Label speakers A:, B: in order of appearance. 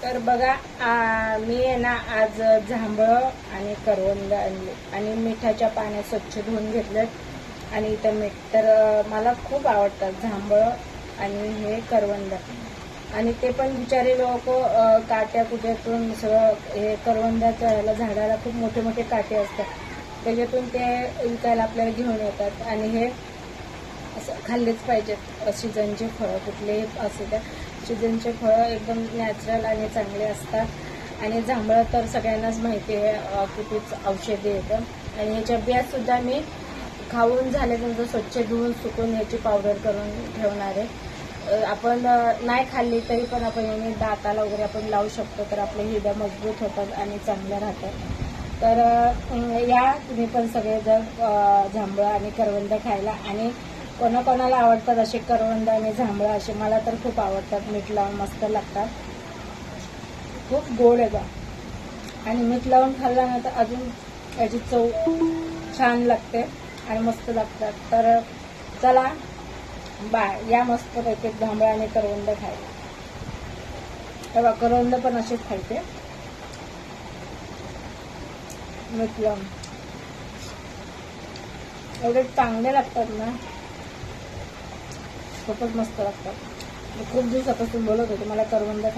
A: तर बघा मी आहे ना आज जांभळं आणि करवंद आणले आणि मिठाच्या पाण्यात स्वच्छ धुवून घेतलेत आणि इथं मीठ. तर मला खूप आवडतात जांभळं आणि हे करवंद. आणि ते पण बिचारे लोक काट्या कुट्यातून सगळं हे करवंदाच्या ह्याला झाडाला खूप मोठे मोठे काटे असतात, त्याच्यातून ते विकायला आपल्याला घेऊन येतात. आणि हे असं खाल्लेच पाहिजेत. सीझनचे फळं कुठलेही असू द्या, सीझनचे फळं एकदम नॅचरल आणि चांगले असतात. आणि जांभळं तर सगळ्यांनाच माहिती आहे कितीच औषधी येतं. आणि ह्याच्या बियासुद्धा मी खाऊन झाल्यानंतर स्वच्छ धुवून सुकून ह्याची पावडर करून ठेवणार आहे. आपण नाही खाल्ली तरी पण आपण याने दाताला वगैरे आपण लावू शकतो, तर आपले हिरड्या मजबूत होतात आणि चांगल्या राहतात. तर या तुम्ही पण सगळे जर जांभळं आणि करवंद खायला. आणि कोणाकोणाला आवडतात असे करवंद आणि जांभळं असे, मला तर खूप आवडतात. मीठ लावून मस्त लागतात, खूप गोड आहे बा. आणि मीठ लावून खाल्ल्यानंतर अजून याची चव छान लागते आणि मस्त लागतात. तर चला बाय, या मस्त पैकी जांभळं आणि करवंद खायला. तेव्हा करवंद पण असेच खायचे मीठ लावून, एवढे चांगले लागतात ना, खूपच मस्त लागतात. खूप दिवसापासून बोलत होते मला करवंद